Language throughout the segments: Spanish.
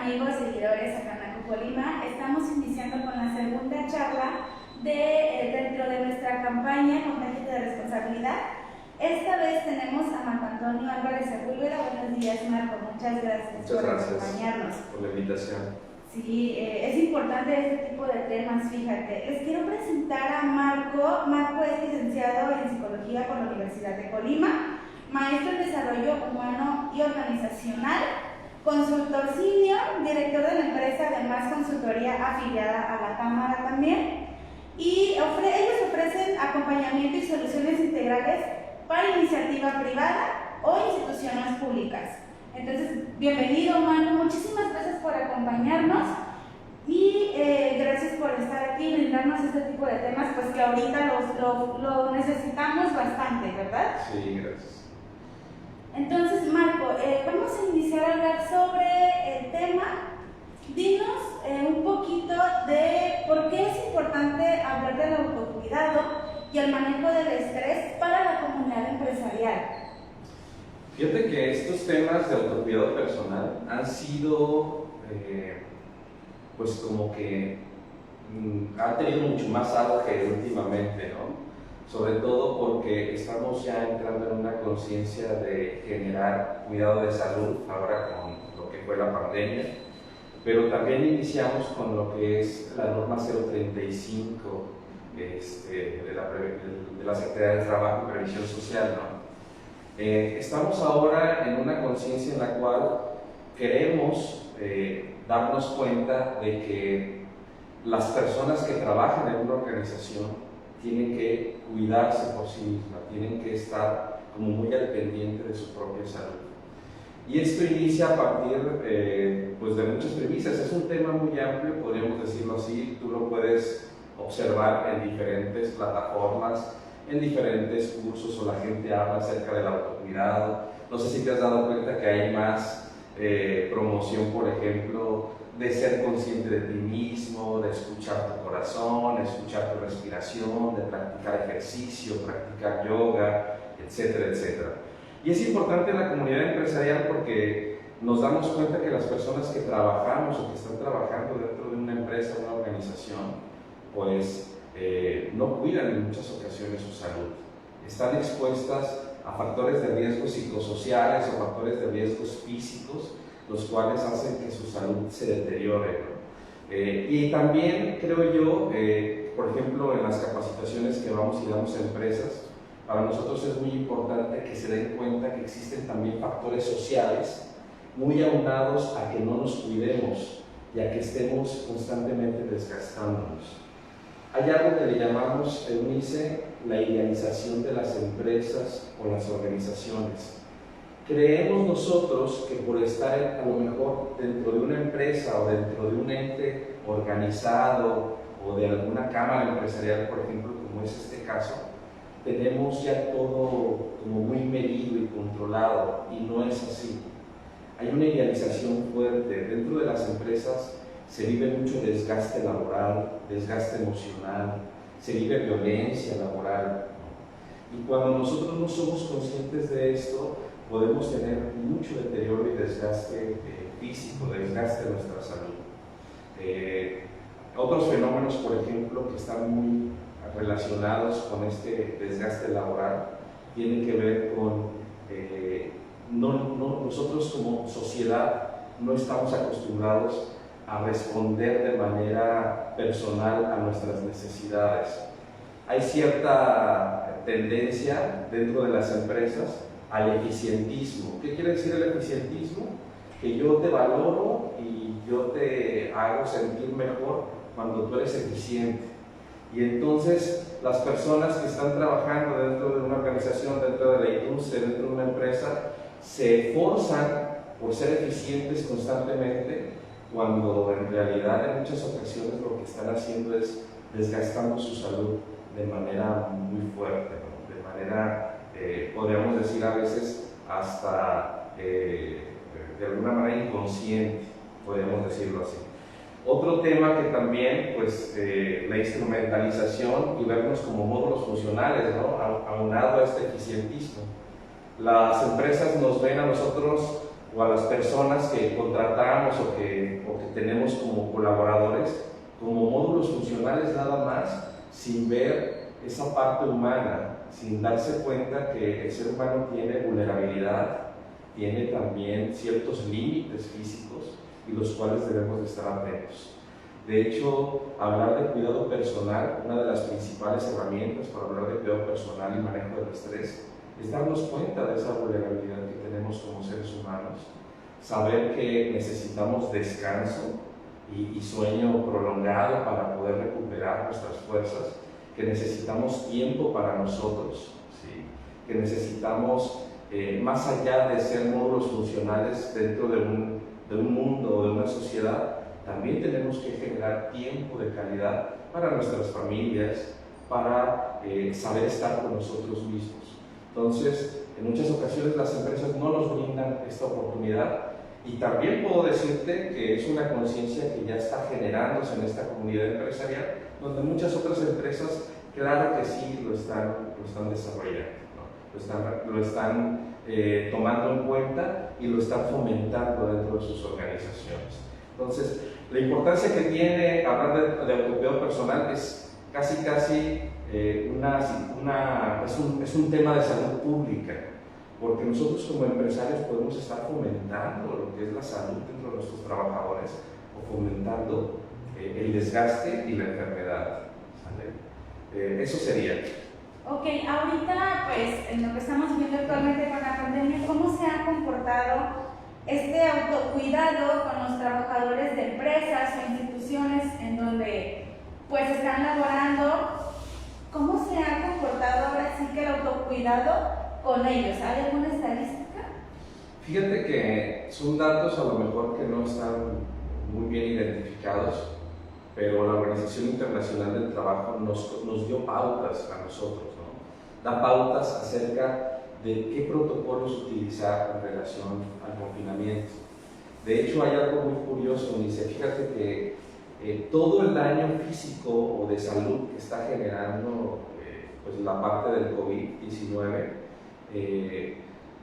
amigos seguidores acá en Acuco Lima. Estamos iniciando con la segunda charla dentro de nuestra campaña Contagios de Responsabilidad. Esta vez tenemos a Marco Antonio Álvarez Sepúlveda. Buenos días, Marco. Muchas gracias por acompañarnos. Por la invitación. Sí, es importante este tipo de temas, fíjate. Les quiero presentar a Marco. Marco es licenciado en Psicología por la Universidad de Colima, maestro en Desarrollo Humano y Organizacional, consultor senior, director de la empresa Además Consultoría afiliada a la Cámara también. Y ellos ofrecen acompañamiento y soluciones integrales para iniciativa privada o instituciones públicas. Entonces, bienvenido, Manu, muchísimas gracias por acompañarnos y gracias por estar aquí y brindarnos este tipo de temas, pues que ahorita lo necesitamos bastante, ¿verdad? Sí, gracias. Entonces, Marco, vamos a iniciar a hablar sobre el tema. Dinos un poquito de por qué es importante hablar del autocuidado y el manejo del estrés para la comunidad empresarial. Fíjate que estos temas de autocuidado personal han sido, pues como que han tenido mucho más auge últimamente, ¿no? Sobre todo porque estamos ya entrando en una conciencia de generar cuidado de salud ahora con lo que fue la pandemia, pero también iniciamos con lo que es la norma 035 de la Secretaría del Trabajo y Previsión Social, ¿no? Estamos ahora en una conciencia en la cual queremos darnos cuenta de que las personas que trabajan en una organización tienen que cuidarse por sí mismas, tienen que estar como muy al pendiente de su propia salud. Y esto inicia a partir pues de muchas premisas. Es un tema muy amplio, podríamos decirlo así. Tú lo puedes observar en diferentes plataformas, en diferentes cursos, o la gente habla acerca del autocuidado. No sé si te has dado cuenta que hay más promoción, por ejemplo, de ser consciente de ti mismo, de escuchar tu corazón, de escuchar tu respiración, de practicar ejercicio, practicar yoga, etcétera, etcétera. Y es importante en la comunidad empresarial porque nos damos cuenta que las personas que trabajamos o que están trabajando dentro de una empresa, una organización, pues no cuidan en muchas ocasiones su salud. Están expuestas a factores de riesgo psicosociales o factores de riesgos físicos, los cuales hacen que su salud se deteriore, ¿no? Y también creo yo, por ejemplo, en las capacitaciones que vamos y damos a empresas, para nosotros es muy importante que se den cuenta que existen también factores sociales muy aunados a que no nos cuidemos y a que estemos constantemente desgastándonos. Hay algo que le llamamos, Eunice, la idealización de las empresas o las organizaciones. Creemos nosotros que por estar a lo mejor dentro de una empresa o dentro de un ente organizado o de alguna cámara empresarial, por ejemplo, como es este caso, tenemos ya todo como muy medido y controlado, y no es así. Hay una idealización fuerte. Dentro de las empresas se vive mucho desgaste laboral, desgaste emocional, se vive violencia laboral, ¿no? Y cuando nosotros no somos conscientes de esto, podemos tener mucho deterioro y desgaste físico, desgaste de nuestra salud. Otros fenómenos, por ejemplo, que están muy relacionados con este desgaste laboral, tienen que ver con nosotros como sociedad no estamos acostumbrados a responder de manera personal a nuestras necesidades. Hay cierta tendencia dentro de las empresas al eficientismo. ¿Qué quiere decir el eficientismo? Que yo te valoro y yo te hago sentir mejor cuando tú eres eficiente. Y entonces las personas que están trabajando dentro de una organización, dentro de la industria, dentro de una empresa, se esforzan por ser eficientes constantemente, cuando en realidad en muchas ocasiones lo que están haciendo es desgastando su salud de manera muy fuerte, ¿no? De manera, podríamos decir a veces, hasta de alguna manera inconsciente, podríamos decirlo así. Otro tema que también, pues, la instrumentalización y vernos como módulos funcionales, ¿no? Aunado a este eficientismo. Las empresas nos ven a nosotros o a las personas que contratamos o que tenemos como colaboradores como módulos funcionales nada más, sin ver esa parte humana, sin darse cuenta que el ser humano tiene vulnerabilidad, tiene también ciertos límites físicos y los cuales debemos de estar atentos. De hecho, hablar de cuidado personal, una de las principales herramientas para hablar de cuidado personal y manejo del estrés, es darnos cuenta de esa vulnerabilidad que tenemos como seres humanos, saber que necesitamos descanso y sueño prolongado para poder recuperar nuestras fuerzas, que necesitamos tiempo para nosotros, ¿sí? Que necesitamos, más allá de ser módulos funcionales dentro de un mundo o de una sociedad, también tenemos que generar tiempo de calidad para nuestras familias, para saber estar con nosotros mismos. Entonces, en muchas ocasiones las empresas no nos brindan esta oportunidad, y también puedo decirte que es una conciencia que ya está generándose en esta comunidad empresarial, donde muchas otras empresas, claro que sí, lo están desarrollando, ¿no? Lo están tomando en cuenta y lo están fomentando dentro de sus organizaciones. Entonces, la importancia que tiene hablar de autocuidado personal es casi es un tema de salud pública, porque nosotros como empresarios podemos estar fomentando lo que es la salud dentro de nuestros trabajadores o fomentando el desgaste y la enfermedad, ¿sale? Eso sería. Ok, ahorita pues en lo que estamos viendo actualmente con la pandemia, ¿cómo se ha comportado este autocuidado con los trabajadores de empresas o instituciones en donde pues están laborando? ¿Cómo se ha comportado ahora sí que el autocuidado con ellos? ¿Hay alguna estadística? Fíjate que son datos a lo mejor que no están muy bien identificados, pero la Organización Internacional del Trabajo nos dio pautas a nosotros, ¿no? Da pautas acerca de qué protocolos utilizar en relación al confinamiento. De hecho, hay algo muy curioso, dice, fíjate que todo el daño físico o de salud que está generando pues la parte del COVID-19,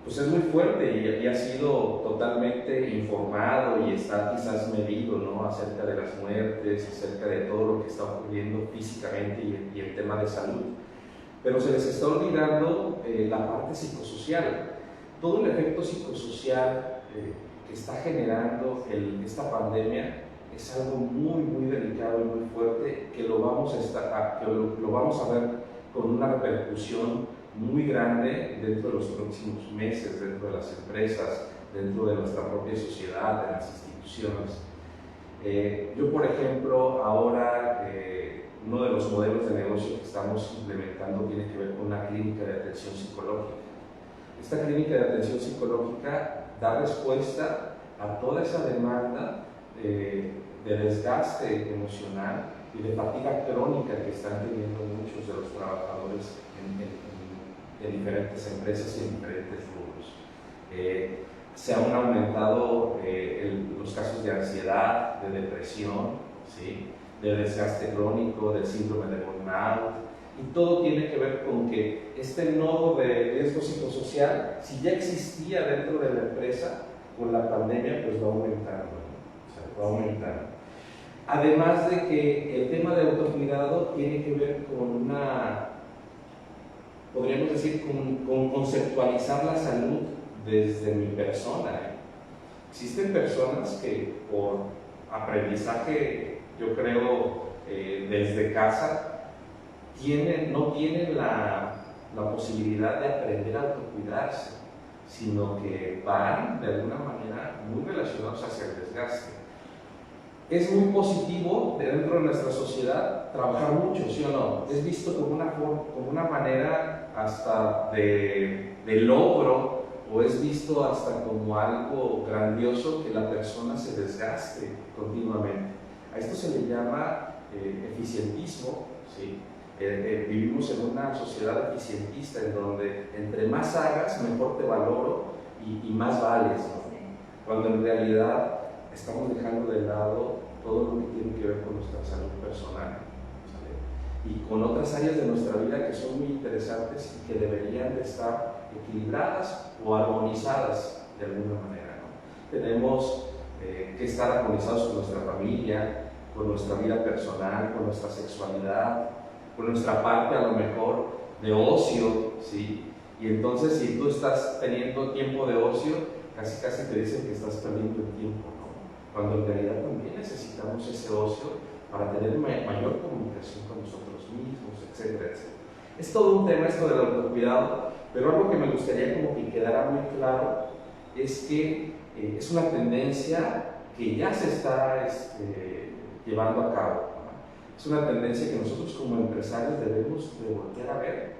pues es muy fuerte y ha sido totalmente informado y está quizás medido, ¿no? Acerca de las muertes, acerca de todo lo que está ocurriendo físicamente y el tema de salud. Pero se les está olvidando la parte psicosocial. Todo el efecto psicosocial que está generando esta pandemia es algo muy delicado y muy fuerte, que lo vamos a ver con una repercusión muy grande dentro de los próximos meses, dentro de las empresas, dentro de nuestra propia sociedad, de las instituciones. Yo, por ejemplo, ahora uno de los modelos de negocio que estamos implementando tiene que ver con una clínica de atención psicológica. Esta clínica de atención psicológica da respuesta a toda esa demanda de desgaste emocional y de fatiga crónica que están teniendo muchos de los trabajadores en diferentes empresas y en diferentes rubros. Se han aumentado los casos de ansiedad, de depresión, ¿sí? De desgaste crónico, del síndrome de burnout, y todo tiene que ver con que este nodo de riesgo psicosocial, si ya existía dentro de la empresa, con la pandemia pues va aumentando, ¿no? O sea, va aumentando. Además de que el tema de autocuidado tiene que ver con podríamos decir, con conceptualizar la salud desde mi persona. Existen personas que por aprendizaje, yo creo, desde casa, no tienen la posibilidad de aprender a autocuidarse, sino que van de alguna manera muy relacionados hacia el desgaste. Es muy positivo dentro de nuestra sociedad trabajar mucho, ¿sí o no? Es visto como una manera hasta de logro, o es visto hasta como algo grandioso que la persona se desgaste continuamente. A esto se le llama eficientismo, ¿sí? Vivimos en una sociedad eficientista en donde entre más hagas, mejor te valoro y más vales, ¿no? Cuando en realidad estamos dejando de lado todo lo que tiene que ver con nuestra salud personal, ¿sale? Y con otras áreas de nuestra vida que son muy interesantes y que deberían de estar equilibradas o armonizadas de alguna manera, ¿no? tenemos que estar armonizados con nuestra familia, con nuestra vida personal, con nuestra sexualidad, con nuestra parte a lo mejor de ocio, ¿sí? Y entonces si tú estás teniendo tiempo de ocio, casi te dicen que estás perdiendo el tiempo, ¿no? Cuando en realidad también necesitamos ese ocio para tener mayor comunicación con nosotros mismos, etcétera, etcétera. Es todo un tema esto del autocuidado, pero algo que me gustaría como que quedara muy claro es que es una tendencia que ya se está llevando a cabo, ¿no? Es una tendencia que nosotros como empresarios debemos de voltear a ver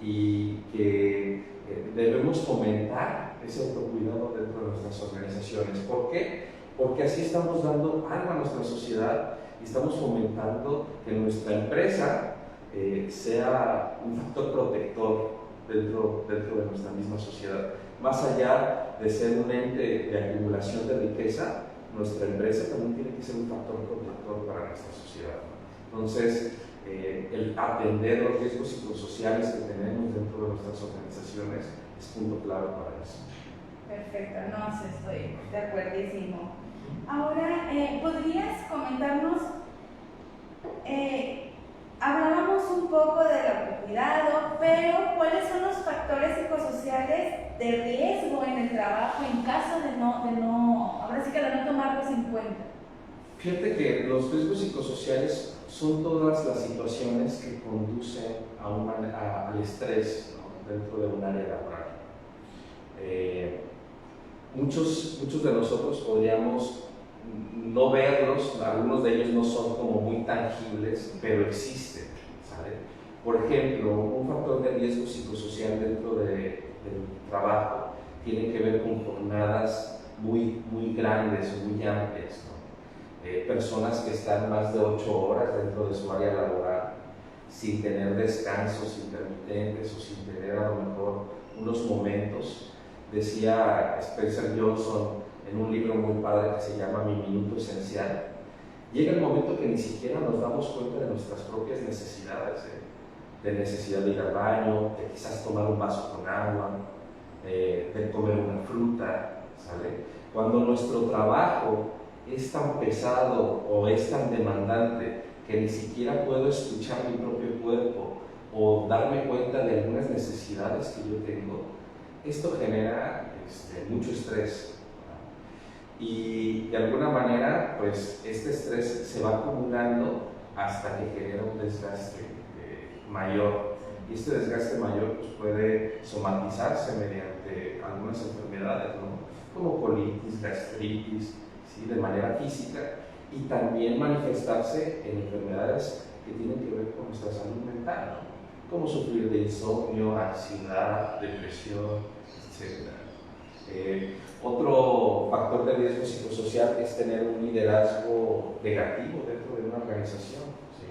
y que debemos fomentar ese autocuidado dentro de nuestras organizaciones. ¿Por qué? Porque así estamos dando algo a nuestra sociedad y estamos fomentando que nuestra empresa sea un factor protector dentro de nuestra misma sociedad. Más allá de ser un ente de acumulación de riqueza, nuestra empresa también tiene que ser un factor protector para nuestra sociedad, ¿no? Entonces, el atender los riesgos psicosociales que tenemos dentro de nuestras organizaciones es punto clave para eso. Perfecto, no, sí, estoy de acuerdísimo. Ahora, ¿podrías comentarnos, hablábamos un poco del autocuidado, pero ¿cuáles son los factores psicosociales de riesgo en el trabajo en caso de ahora sí que de no tomarlos en cuenta? Fíjate que los riesgos psicosociales son todas las situaciones que conducen al estrés, ¿no? Dentro de un área laboral. Muchos de nosotros podríamos no verlos, algunos de ellos no son como muy tangibles, pero existen, ¿sabe? Por ejemplo, un factor de riesgo psicosocial dentro del trabajo tiene que ver con jornadas muy grandes o muy amplias, ¿no? Personas que están más de 8 horas dentro de su área laboral, sin tener descansos intermitentes o sin tener a lo mejor unos momentos. Decía Spencer Johnson en un libro muy padre que se llama Mi Minuto Esencial, llega el momento que ni siquiera nos damos cuenta de nuestras propias necesidades, de necesidad de ir al baño, de quizás tomar un vaso con agua, de comer una fruta, ¿sale? Cuando nuestro trabajo es tan pesado o es tan demandante que ni siquiera puedo escuchar mi propio cuerpo o darme cuenta de algunas necesidades que yo tengo, esto genera mucho estrés. Y de alguna manera, pues este estrés se va acumulando hasta que genera un desgaste mayor. Y este desgaste mayor pues, puede somatizarse mediante algunas enfermedades, ¿no? Como colitis, gastritis, ¿sí? De manera física, y también manifestarse en enfermedades que tienen que ver con nuestra salud mental, ¿no? Como sufrir de insomnio, ansiedad, depresión, etc. Otro factor de riesgo psicosocial es tener un liderazgo negativo dentro de una organización, ¿sí?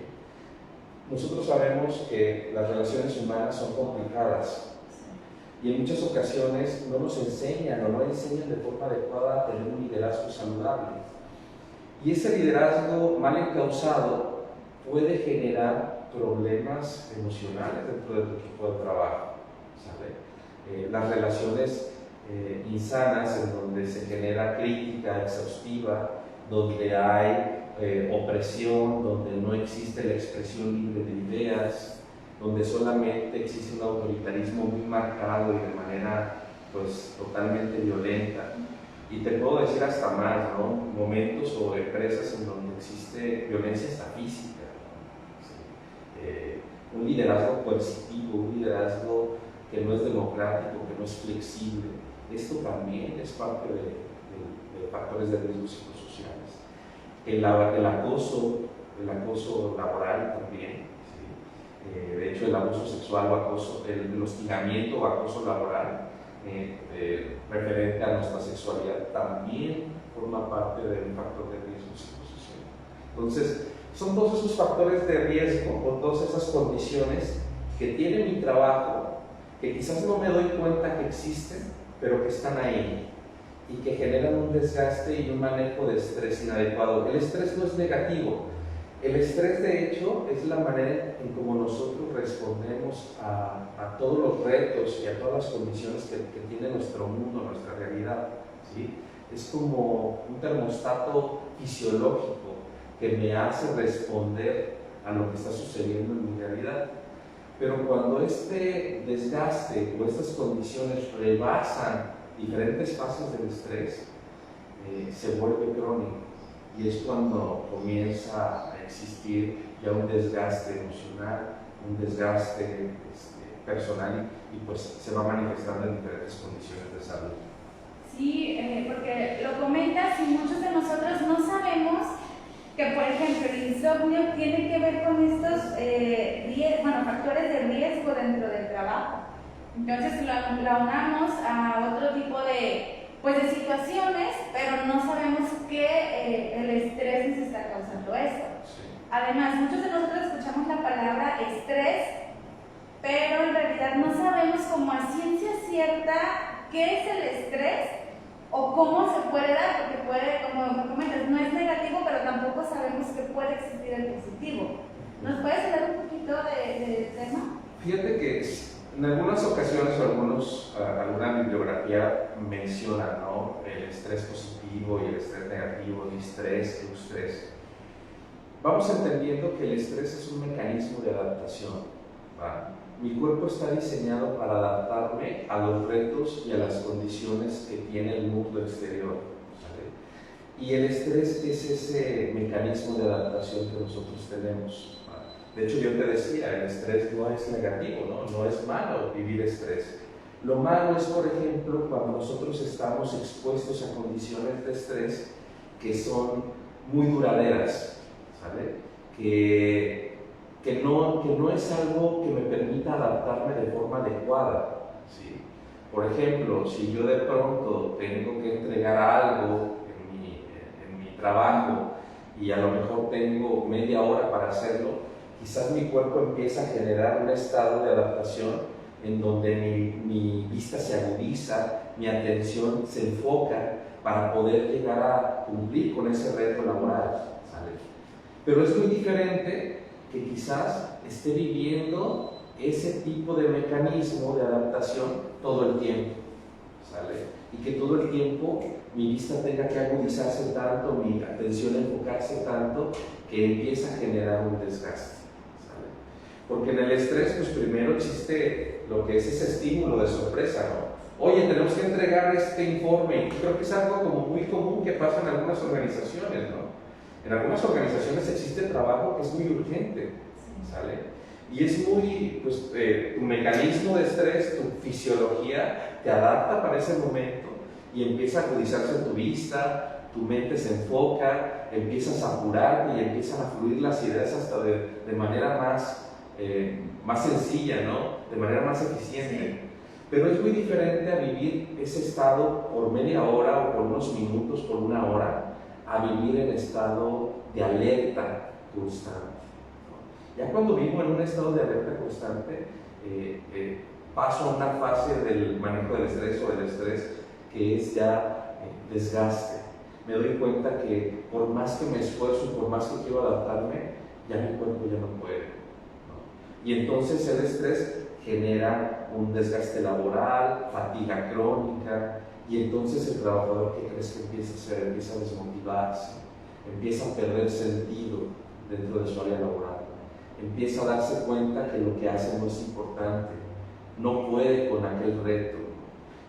Nosotros sabemos que las relaciones humanas son complicadas y en muchas ocasiones no nos enseñan o no enseñan de forma adecuada a tener un liderazgo saludable. Y ese liderazgo mal encausado puede generar problemas emocionales dentro de tu equipo de trabajo, ¿sabe? Las relaciones insanas en donde se genera crítica exhaustiva, donde hay opresión, donde no existe la expresión libre de ideas, donde solamente existe un autoritarismo muy marcado y de manera pues totalmente violenta. Y te puedo decir hasta más, ¿no? Momentos o empresas en donde existe violencia hasta física, ¿no? Sí. Un liderazgo coercitivo, un liderazgo que no es democrático, que no es flexible. Esto también es parte de factores de riesgo psicosociales. El acoso laboral también, ¿sí? De hecho el abuso sexual o acoso, el hostigamiento o acoso laboral referente a nuestra sexualidad también forma parte de un factor de riesgo psicosocial. Entonces, son todos esos factores de riesgo o todas esas condiciones que tiene mi trabajo, que quizás no me doy cuenta que existen, pero que están ahí y que generan un desgaste y un manejo de estrés inadecuado. El estrés no es negativo. El estrés, de hecho, es la manera en cómo nosotros respondemos a todos los retos y a todas las condiciones que tiene nuestro mundo, nuestra realidad, ¿sí? es como un termostato fisiológico que me hace responder a lo que está sucediendo en mi realidad. Pero cuando este desgaste o estas condiciones rebasan diferentes fases del estrés, se vuelve crónico, y es cuando comienza a existir ya un desgaste emocional, un desgaste personal, y pues se va manifestando en diferentes condiciones de salud. Sí, porque lo comentas y muchos de nosotros no sabemos que, por ejemplo, el insomnio tiene que ver con estos factores de riesgo dentro del trabajo. Entonces lo aunamos a otro tipo de situaciones, pero no sabemos que el estrés nos está causando esto. Sí. Además, muchos de nosotros escuchamos la palabra estrés, pero en realidad no sabemos como a ciencia cierta qué es el estrés o cómo se puede dar, porque puede, como comentas, no es negativo, pero tampoco sabemos que puede existir el positivo. ¿Nos puedes hablar un poquito del tema? Fíjate que en algunas ocasiones alguna bibliografía menciona, ¿no?, el estrés positivo y el estrés negativo, distrés, eustrés. Vamos entendiendo que el estrés es un mecanismo de adaptación, ¿va? Mi cuerpo está diseñado para adaptarme a los retos y a las condiciones que tiene el mundo exterior, ¿sale? Y el estrés es ese mecanismo de adaptación que nosotros tenemos, ¿va? De hecho, yo te decía, el estrés no es negativo, no es malo vivir estrés. Lo malo es, por ejemplo, cuando nosotros estamos expuestos a condiciones de estrés que son muy duraderas, ¿sale? Que no es algo que me permita adaptarme de forma adecuada, ¿sí? Por ejemplo, si yo de pronto tengo que entregar algo en mi trabajo y a lo mejor tengo media hora para hacerlo, quizás mi cuerpo empieza a generar un estado de adaptación en donde mi vista se agudiza, mi atención se enfoca para poder llegar a cumplir con ese reto laboral, ¿sale? Pero es muy diferente que quizás esté viviendo ese tipo de mecanismo de adaptación todo el tiempo, ¿sale? Y que todo el tiempo mi vista tenga que agudizarse tanto, mi atención enfocarse tanto, que empieza a generar un desgaste, ¿sale? Porque en el estrés, pues primero existe lo que es ese estímulo de sorpresa, ¿no? Oye, tenemos que entregar este informe, y creo que es algo como muy común que pasa en algunas organizaciones, ¿no? En algunas organizaciones existe trabajo que es muy urgente, ¿sale? Y es muy, pues, tu mecanismo de estrés, tu fisiología te adapta para ese momento y empieza a agudizarse en tu vista, tu mente se enfoca, empiezas a apurarte y empiezan a fluir las ideas hasta de manera más sencilla, ¿no? De manera más eficiente. Sí. Pero es muy diferente a vivir ese estado por media hora o por unos minutos, por una hora, a vivir en estado de alerta constante. Ya cuando vivo en un estado de alerta constante, paso a una fase del manejo del estrés o del estrés que es ya desgaste. Me doy cuenta que por más que me esfuerzo, por más que quiero adaptarme, ya mi cuerpo ya no puede, ¿no? Y entonces el estrés genera un desgaste laboral, fatiga crónica, y entonces el trabajador, ¿qué crees que empieza a hacer? Empieza a desmotivarse, empieza a perder sentido dentro de su área laboral, empieza a darse cuenta que lo que hace no es importante, no puede con aquel reto,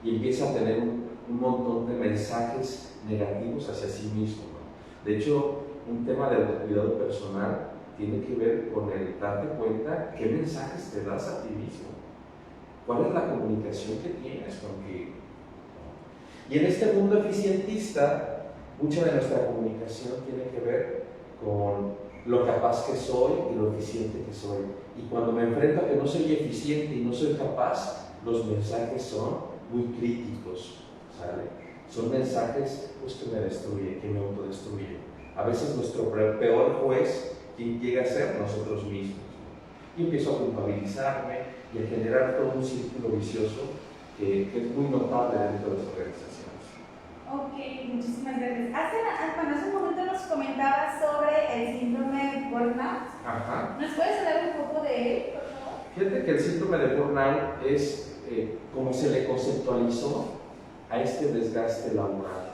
y empieza a tener un montón de mensajes negativos hacia sí mismo, ¿no? De hecho, un tema de autocuidado personal tiene que ver con el darte cuenta qué mensajes te das a ti mismo, cuál es la comunicación que tienes contigo. Y en este mundo eficientista, mucha de nuestra comunicación tiene que ver con lo capaz que soy y lo eficiente que soy. Y cuando me enfrento a que no soy eficiente y no soy capaz, los mensajes son muy críticos, ¿sale? Son mensajes, pues, que me destruyen, que me autodestruyen. A veces nuestro peor juez, quien llega a ser nosotros mismos. Y empiezo a culpabilizarme y a generar todo un círculo vicioso que es muy notable dentro de las organizaciones. Ok, muchísimas gracias. Hace un momento nos comentabas sobre el síndrome de burnout. Ajá. ¿Nos puedes hablar un poco de él, por favor? Fíjate que el síndrome de burnout es como se le conceptualizó a este desgaste laboral.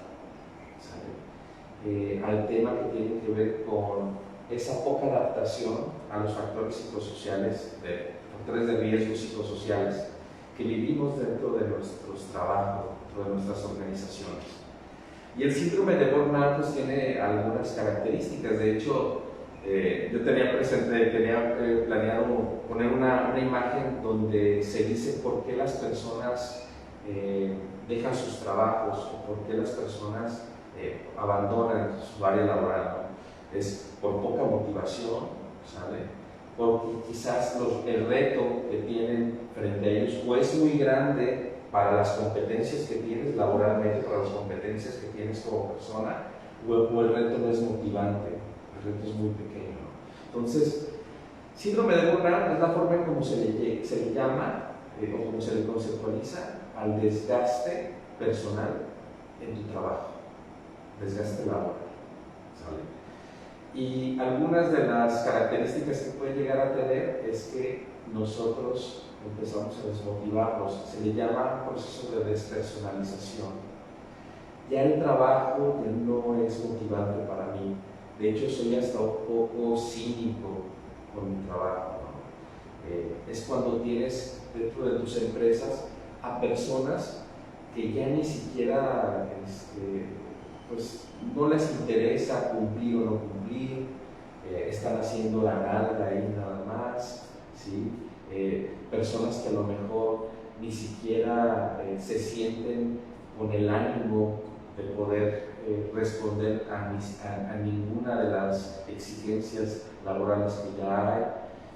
al tema que tiene que ver con esa poca adaptación a los factores psicosociales, factores de riesgo psicosociales que vivimos dentro de nuestros trabajos, dentro de nuestras organizaciones. Y el síndrome de burnout pues, tiene algunas características. De hecho, yo tenía planeado poner una imagen donde se dice por qué las personas dejan sus trabajos o por qué las personas abandonan su área laboral, ¿no? Es por poca motivación, ¿sale? Porque quizás el reto que tienen frente a ellos o es muy grande para las competencias que tienes laboralmente, para las competencias que tienes como persona, o el reto no es motivante, el reto es muy pequeño, ¿no? Entonces, síndrome de burnout es la forma en cómo se le llama o cómo se le conceptualiza al desgaste personal en tu trabajo, desgaste laboral, ¿sale? Y algunas de las características que puede llegar a tener es que nosotros empezamos a desmotivarnos, se le llama proceso de despersonalización. Ya el trabajo ya no es motivante para mí, de hecho soy hasta un poco cínico con mi trabajo, ¿no? Es cuando tienes dentro de tus empresas a personas que ya ni siquiera pues no les interesa cumplir o no cumplir, están haciendo la nalga ahí nada más, ¿sí? Personas que a lo mejor ni siquiera se sienten con el ánimo de poder responder a ninguna de las exigencias laborales que ya hay,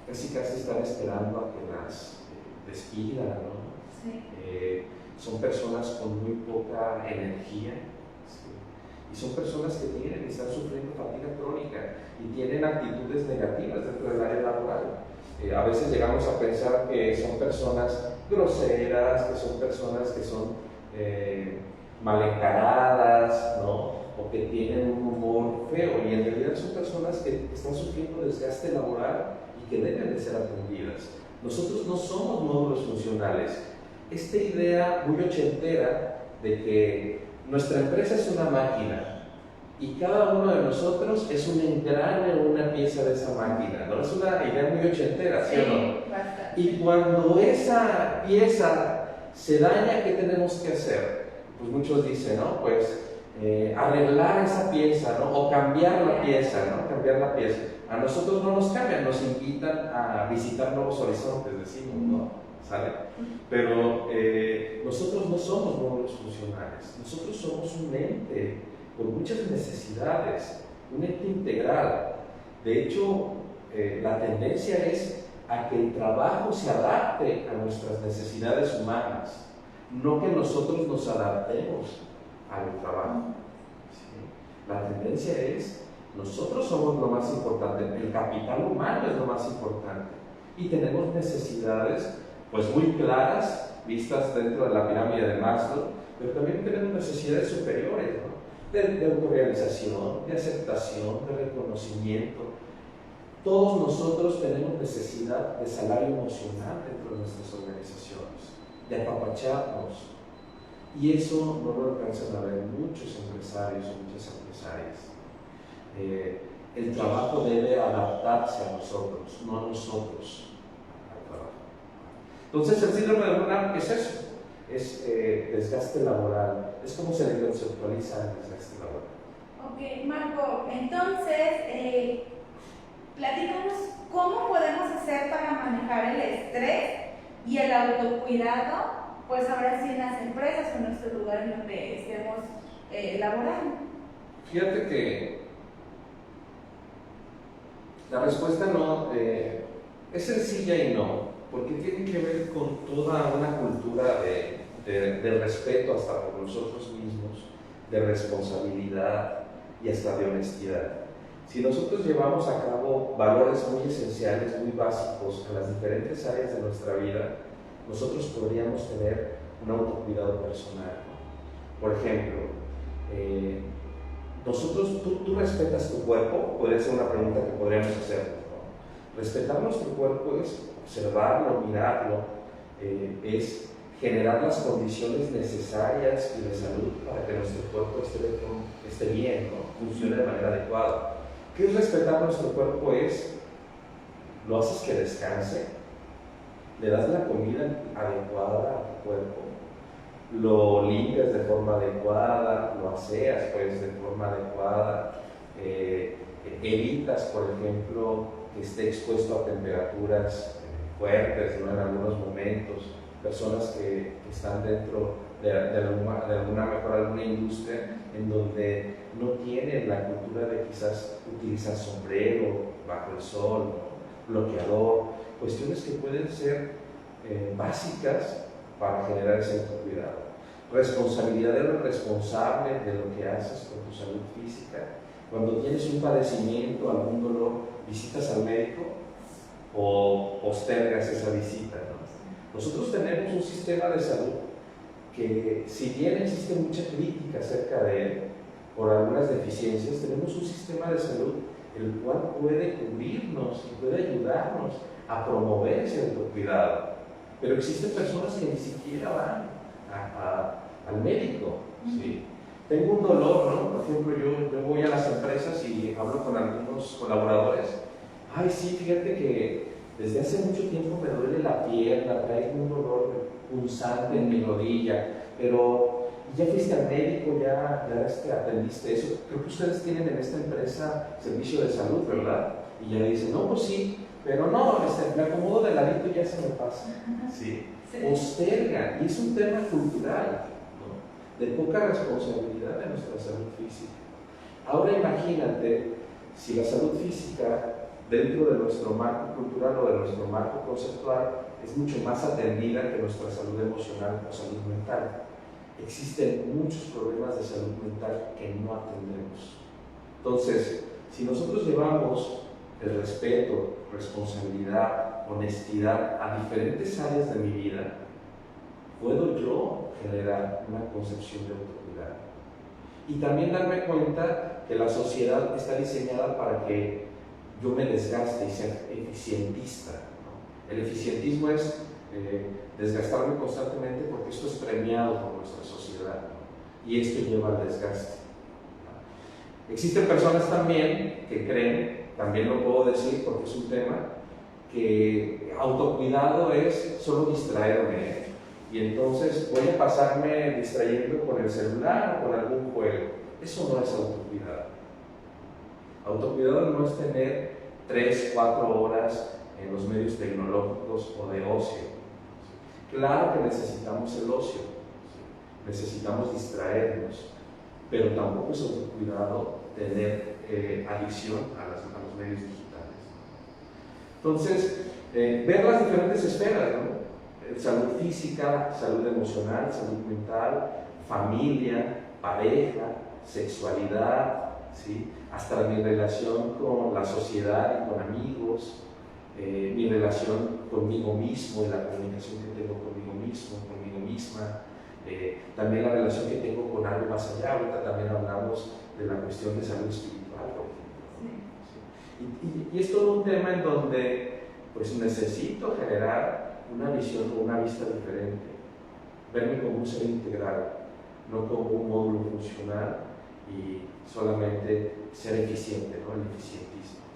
casi están esperando a que las despidan, ¿no? Sí. Son personas con muy poca energía, ¿sí? Y son personas que están sufriendo fatiga crónica y tienen actitudes negativas dentro del área laboral. A veces llegamos a pensar que son personas groseras, que son personas que son mal encaradas, ¿no? O que tienen un humor feo, y en realidad son personas que están sufriendo desgaste laboral y que deben de ser atendidas. Nosotros no somos módulos funcionales. Esta idea muy ochentera de que nuestra empresa es una máquina y cada uno de nosotros es un engrane o una pieza de esa máquina, ¿no? Es una idea muy ochentera, ¿sí o no? Bastante. Y cuando esa pieza se daña, ¿qué tenemos que hacer? Pues muchos dicen, ¿no? Pues arreglar esa pieza, ¿no? O cambiar la pieza, ¿no? Cambiar la pieza. A nosotros no nos cambian, nos invitan a visitar nuevos horizontes, decimos, ¿no? ¿Sale? Pero nosotros no somos módulos funcionales, nosotros somos un ente con muchas necesidades, un ente integral. De hecho, la tendencia es a que el trabajo se adapte a nuestras necesidades humanas, no que nosotros nos adaptemos al trabajo. ¿Sí? La tendencia es, nosotros somos lo más importante, el capital humano es lo más importante y tenemos necesidades pues muy claras, vistas dentro de la pirámide de Maslow, pero también tenemos necesidades superiores, ¿no? De autorrealización, de aceptación, de reconocimiento. Todos nosotros tenemos necesidad de salario emocional dentro de nuestras organizaciones, de apapacharnos, y eso no lo alcanzan a ver muchos empresarios y muchas empresarias. El trabajo debe adaptarse a nosotros, no a nosotros. Entonces el síndrome de burnout es eso, es desgaste laboral, es como se le conceptualiza el desgaste laboral. Ok, Marco, entonces platícanos cómo podemos hacer para manejar el estrés y el autocuidado, pues ahora sí en las empresas o en nuestro lugar en donde estemos laborando. Fíjate que la respuesta no es sencilla y no, porque tiene que ver con toda una cultura de respeto hasta por nosotros mismos, de responsabilidad y hasta de honestidad. Si nosotros llevamos a cabo valores muy esenciales, muy básicos en las diferentes áreas de nuestra vida, nosotros podríamos tener un autocuidado personal, ¿no? Por ejemplo, tú respetas tu cuerpo, podría ser una pregunta que podríamos hacer, ¿no? Respetar nuestro cuerpo es observarlo, mirarlo, es generar las condiciones necesarias y de salud para que nuestro cuerpo esté bien, ¿no? Funcione de manera adecuada. ¿Qué es respetar nuestro cuerpo? Lo haces que descanse, le das la comida adecuada a tu cuerpo, lo limpias de forma adecuada, lo aseas pues de forma adecuada, evitas, por ejemplo, que esté expuesto a temperaturas fuertes, ¿no? En algunos momentos, personas que están dentro de alguna industria en donde no tienen la cultura de quizás utilizar sombrero bajo el sol, ¿no? Bloqueador, cuestiones que pueden ser básicas para generar ese autocuidado. Responsabilidad de lo responsable de lo que haces con tu salud física. Cuando tienes un padecimiento, algún dolor, visitas al médico o postergas esa visita, ¿no? Nosotros tenemos un sistema de salud que, si bien existe mucha crítica acerca de él por algunas deficiencias, tenemos un sistema de salud el cual puede cubrirnos y puede ayudarnos a promover ese autocuidado. Pero existen personas que ni siquiera van al médico, ¿sí? Tengo un dolor, ¿no? Por ejemplo, yo voy a las empresas y hablo con algunos colaboradores. Ay, sí, fíjate que desde hace mucho tiempo me duele la pierna, traigo un dolor punzante en mi rodilla, pero ya fuiste al médico, ya atendiste eso. Creo que ustedes tienen en esta empresa servicio de salud, ¿verdad? Y ya dicen, no, pues sí, pero no, me acomodo de ladito y ya se me pasa. ¿Sí? Postergan, y es un tema cultural, ¿no? De poca responsabilidad de nuestra salud física. Ahora imagínate si la salud física dentro de nuestro marco cultural o de nuestro marco conceptual es mucho más atendida que nuestra salud emocional o salud mental. Existen muchos problemas de salud mental que no atendemos. Entonces, si nosotros llevamos el respeto, responsabilidad, honestidad a diferentes áreas de mi vida, puedo yo generar una concepción de autocuidado. Y también darme cuenta que la sociedad está diseñada para que yo me desgaste y sea eficientista, ¿no? El eficientismo es desgastarme constantemente porque esto es premiado por nuestra sociedad, ¿no? Y esto lleva al desgaste, ¿no? Existen personas también que creen, también lo puedo decir porque es un tema, que autocuidado es solo distraerme, ¿eh? Y entonces voy a pasarme distrayendo con el celular o con algún juego. Eso no es autocuidado. Autocuidado no es tener 3, 4 horas en los medios tecnológicos o de ocio. Claro que necesitamos el ocio, necesitamos distraernos, pero tampoco es autocuidado tener adicción a los medios digitales. Entonces, ver las diferentes esferas, ¿no? Salud física, salud emocional, salud mental, familia, pareja, sexualidad, ¿sí? Hasta mi relación con la sociedad y con amigos, mi relación conmigo mismo y la comunicación que tengo conmigo mismo, conmigo misma, también la relación que tengo con algo más allá. Ahorita también hablamos de la cuestión de salud espiritual, por ejemplo. Sí. Y es todo un tema en donde pues necesito generar una visión o una vista diferente, verme como un ser integral, no como un módulo funcional y solamente ser eficiente, ¿no? El eficientismo.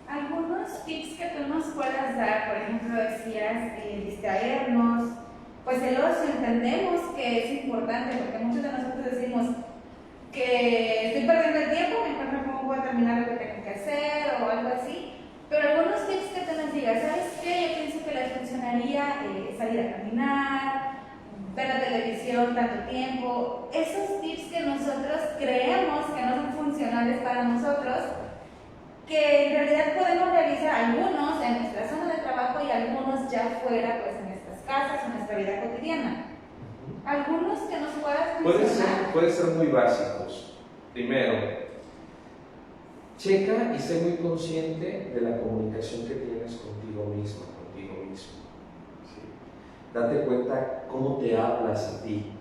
Algunos tips que tú nos puedas dar, por ejemplo, decías distraernos, pues el ocio entendemos que es importante porque muchos de nosotros decimos que estoy perdiendo el tiempo, mejor me pongo a terminar lo que tengo que hacer o algo así, pero algunos tips que tú nos digas, ¿sabes qué? Yo pienso que les funcionaría salir a caminar, ver la televisión tanto tiempo, esos tips que nosotros creemos que no son funcionales para nosotros, que en realidad podemos realizar algunos en nuestra zona de trabajo y algunos ya fuera, pues en nuestras casas, en nuestra vida cotidiana. Algunos que nos puedas mencionar. Pueden ser muy básicos. Primero, checa y sé muy consciente de la comunicación que tienes contigo mismo, contigo mismo. ¿Sí? Date cuenta cómo te hablas a ti,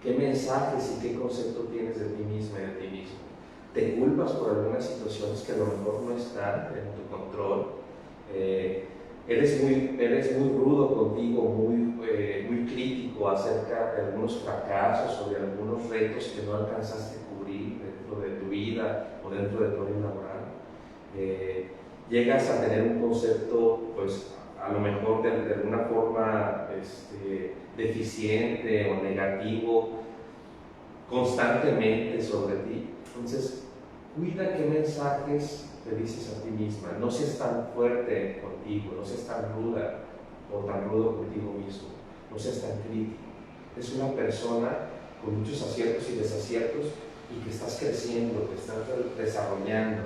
qué mensajes y qué concepto tienes de ti misma y de ti mismo. Te culpas por algunas situaciones que a lo mejor no están en tu control. eres muy rudo contigo, muy crítico acerca de algunos fracasos o de algunos retos que no alcanzaste a cubrir dentro de tu vida o dentro de tu área laboral. Llegas a tener un concepto, pues, a lo mejor de alguna forma deficiente o negativo constantemente sobre ti. Entonces, cuida qué mensajes te dices a ti misma. No seas tan fuerte contigo, no seas tan ruda o tan rudo contigo mismo, no seas tan crítico. Es una persona con muchos aciertos y desaciertos y que estás creciendo, que estás desarrollando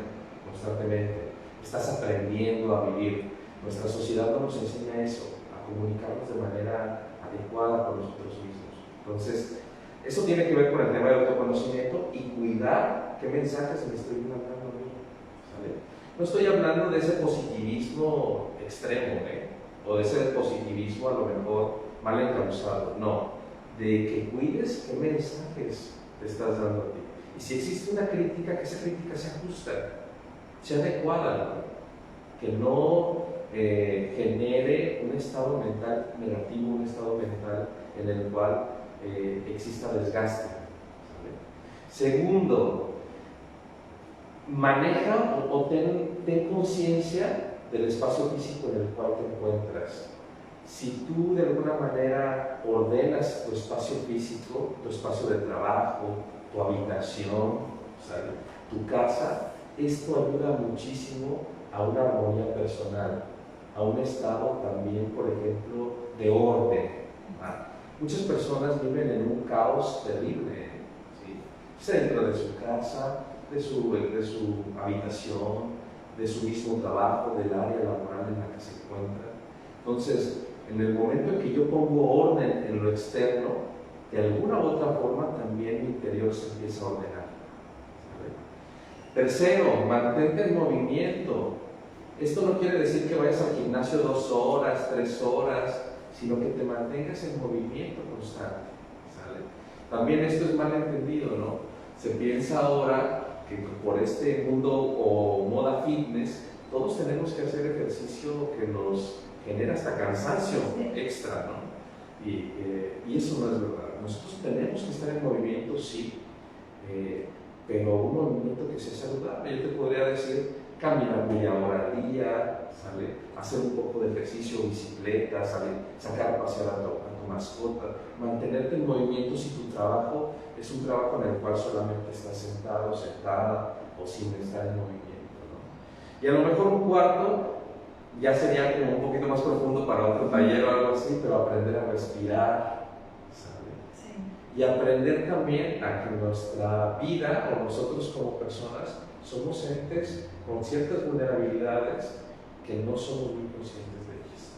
constantemente, estás aprendiendo a vivir. Nuestra sociedad no nos enseña eso, a comunicarnos de manera adecuada con nosotros mismos. Entonces, eso tiene que ver con el tema del autoconocimiento y cuidar qué mensajes me estoy mandando a mí. ¿Sale? No estoy hablando de ese positivismo extremo, o de ese positivismo a lo mejor mal encauzado, no, de que cuides qué mensajes te estás dando a ti. Y si existe una crítica, que esa crítica sea justa, sea adecuada, ¿no? Que no genere un estado mental negativo, un estado mental en el cual exista desgaste. ¿Sale? Segundo, maneja o ten conciencia del espacio físico en el cual te encuentras. Si tú de alguna manera ordenas tu espacio físico, tu espacio de trabajo, tu habitación, ¿sale? Tu casa, esto ayuda muchísimo a una armonía personal, a un estado también, por ejemplo, de orden. Muchas personas viven en un caos terrible, ¿sí? Dentro de su casa, de su habitación, de su mismo trabajo, del área laboral en la que se encuentra. Entonces, en el momento en que yo pongo orden en lo externo, de alguna u otra forma también mi interior se empieza a ordenar. ¿Sale? Tercero, mantente en movimiento. Esto no quiere decir que vayas al gimnasio 2 horas, 3 horas, sino que te mantengas en movimiento constante. ¿Sale? También esto es mal entendido, ¿no? Se piensa ahora que por este mundo o moda fitness, todos tenemos que hacer ejercicio que nos genera hasta cansancio extra, ¿no? Y eso no es verdad. Nosotros tenemos que estar en movimiento, sí, pero un movimiento que sea saludable. Yo te podría decir, caminar media hora al día, ¿sale? Hacer un poco de ejercicio, bicicleta, ¿sale? Sacar a pasear a tu mascota, mantenerte en movimiento si tu trabajo es un trabajo en el cual solamente estás sentado, sentada o sin estar en movimiento, ¿no? Y a lo mejor un cuarto ya sería como un poquito más profundo para otro taller o algo así, pero aprender a respirar, ¿sale? Sí. Y aprender también a que nuestra vida o nosotros como personas somos entes con ciertas vulnerabilidades que no somos muy conscientes de ellas.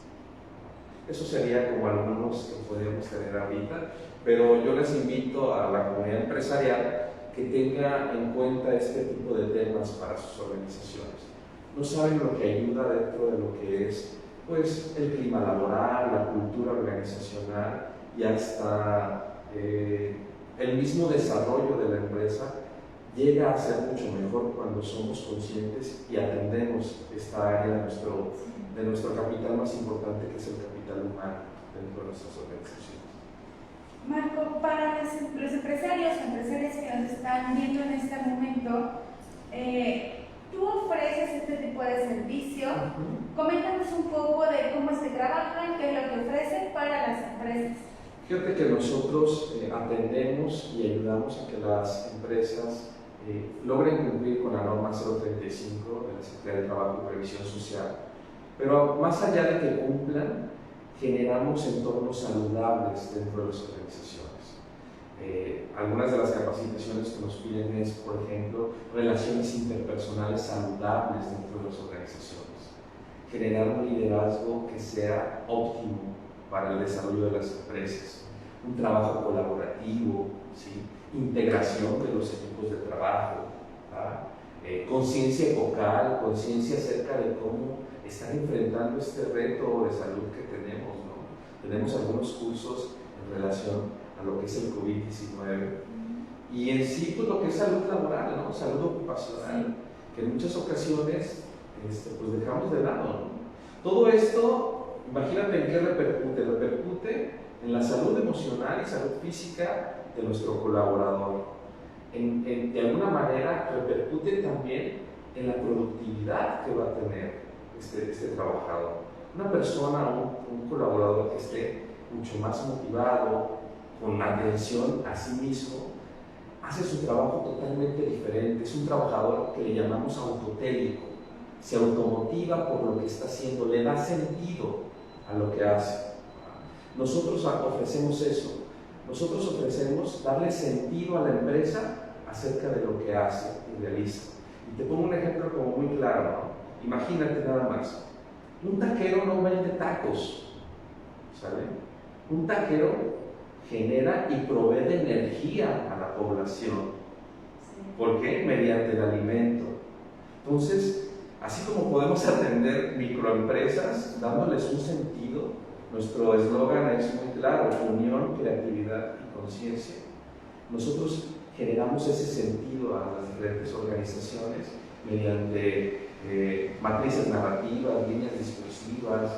Eso sería como algunos que podríamos tener ahorita, pero yo les invito a la comunidad empresarial que tenga en cuenta este tipo de temas para sus organizaciones. No saben lo que ayuda dentro de lo que es, pues, el clima laboral, la cultura organizacional y hasta el mismo desarrollo de la empresa llega a ser mucho mejor cuando somos conscientes y atendemos esta área de nuestro capital más importante, que es el capital humano dentro de nuestras organizaciones. Marco, para los empresarios o empresarias que nos están viendo en este momento, tú ofreces este tipo de servicio. Coméntanos un poco de cómo es que trabajan, qué es lo que ofrecen para las empresas. Fíjate que nosotros atendemos y ayudamos a que las empresas logren cumplir con la norma 035 de la Secretaría de Trabajo y Previsión Social, pero más allá de que cumplan, generamos entornos saludables dentro de las organizaciones. Algunas de las capacitaciones que nos piden es, por ejemplo, relaciones interpersonales saludables dentro de las organizaciones, generar un liderazgo que sea óptimo para el desarrollo de las empresas, un trabajo colaborativo, ¿sí? Integración de los equipos de trabajo, conciencia focal, conciencia acerca de cómo están enfrentando este reto de salud que tenemos, ¿no? Tenemos algunos cursos en relación a lo que es el COVID-19 y en sí, pues, lo que es salud laboral, ¿no? Salud ocupacional, que en muchas ocasiones pues dejamos de lado, ¿no? Todo esto, imagínate en qué repercute. Repercute en la salud emocional y salud física de nuestro colaborador. De alguna manera repercute también en la productividad que va a tener este trabajador. Una persona, un colaborador que esté mucho más motivado, con atención a sí mismo, hace su trabajo totalmente diferente. Es un trabajador que le llamamos autotélico, se automotiva por lo que está haciendo, le da sentido a lo que hace. Nosotros ofrecemos eso, nosotros ofrecemos darle sentido a la empresa acerca de lo que hace y realiza. Y te pongo un ejemplo como muy claro, ¿no? Imagínate nada más, un taquero no vende tacos, ¿sale? Un taquero genera y provee de energía a la población. ¿Por qué? Mediante el alimento. Entonces, así como podemos atender microempresas dándoles un sentido, nuestro eslogan es muy claro: unión, creatividad y conciencia. Nosotros generamos ese sentido a las diferentes organizaciones mediante matrices narrativas, líneas discursivas,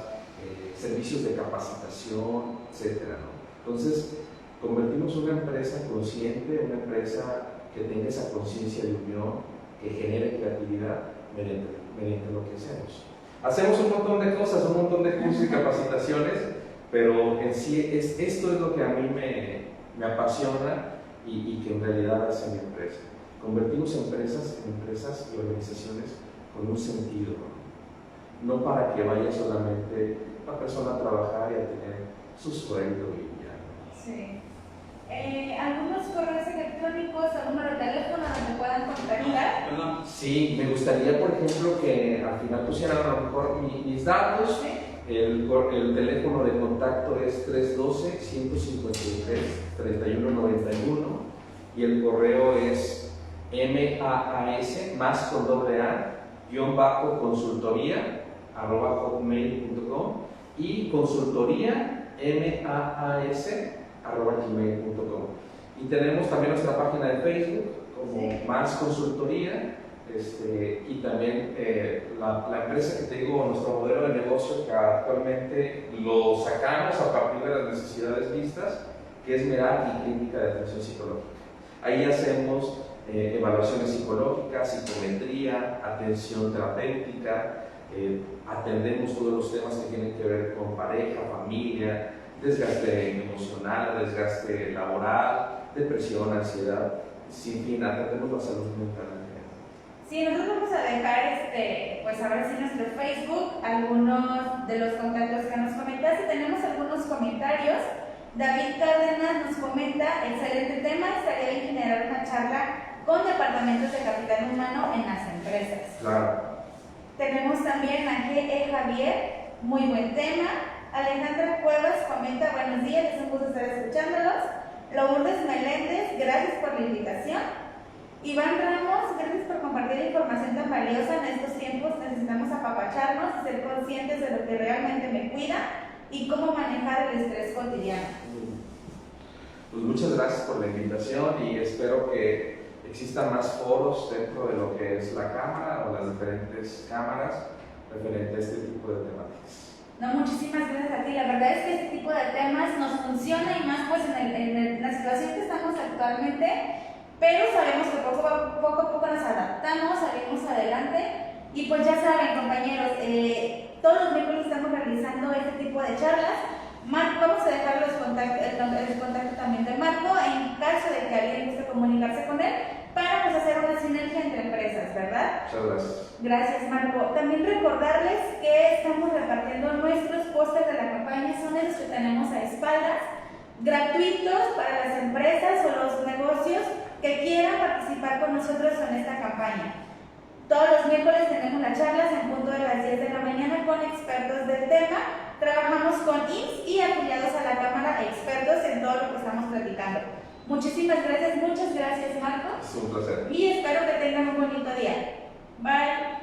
servicios de capacitación, etc., ¿no? Entonces, convertimos una empresa consciente, una empresa que tenga esa conciencia de unión, que genere creatividad mediante lo que hacemos. Hacemos un montón de cosas, un montón de cursos y capacitaciones, pero en sí esto es lo que a mí me apasiona y que en realidad hace mi empresa. Convertimos empresas en empresas y organizaciones con un sentido, no para que vaya solamente la persona a trabajar y a tener su sueldo y ya. Sí. ¿Algunos correos electrónicos, algún número de teléfono donde puedan contactar? Sí, me gustaría, por ejemplo, que al final pusieran a lo mejor mis datos. ¿Sí? El teléfono de contacto es 312-153-3191 y el correo es MAAS, más con doble A, _ consultoría @hotmail.com y consultoría MAAS@gmail.com. Y tenemos también nuestra página de Facebook como Más Consultoría, y también la empresa que te digo, nuestro modelo de negocio que actualmente lo sacamos a partir de las necesidades vistas, que es Merat y Clínica de Atención Psicológica. Ahí hacemos evaluaciones psicológicas, psicometría, atención terapéutica, atendemos todos los temas que tienen que ver con pareja, familia, desgaste emocional, desgaste laboral, depresión, ansiedad, sin fin, atendemos la salud mental. Sí, nosotros vamos a dejar, pues ahora sí nuestro Facebook, algunos de los contactos que nos comentaste. Tenemos algunos comentarios. David Cárdenas nos comenta: excelente tema, estaría bien generar una charla con departamentos de capital humano en las empresas. Claro. Tenemos también a G.E. Javier, muy buen tema. Alejandra Cuevas comenta: buenos días, es un gusto estar escuchándolos. Lourdes Meléndez, gracias por la invitación. Iván Ramos, gracias por compartir la información tan valiosa. En estos tiempos necesitamos apapacharnos y ser conscientes de lo que realmente me cuida y cómo manejar el estrés cotidiano. Pues muchas gracias por la invitación y espero que existan más foros dentro de lo que es la cámara o las diferentes cámaras referente a este tipo de temáticas. No, muchísimas gracias a ti. La verdad es que este tipo de temas nos funciona y más pues en la situación que estamos actualmente. Pero sabemos que poco a poco nos adaptamos, salimos adelante y pues ya saben, compañeros, todos los miércoles estamos realizando este tipo de charlas. Marco, vamos a dejar el contacto también de Marco en caso de que alguien guste comunicarse con él para pues hacer una sinergia entre empresas, ¿verdad? Muchas gracias. Gracias, Marco. También recordarles que estamos repartiendo nuestros pósters de la campaña, son esos que tenemos a espaldas, gratuitos para las empresas o los negocios que quieran participar con nosotros en esta campaña. Todos los miércoles tenemos las charlas en punto de las 10 de la mañana con expertos del tema. Trabajamos con IMSS y afiliados a la Cámara, expertos en todo lo que estamos platicando. Muchísimas gracias, muchas gracias, Marco. Es un placer. Y espero que tengan un bonito día. Bye.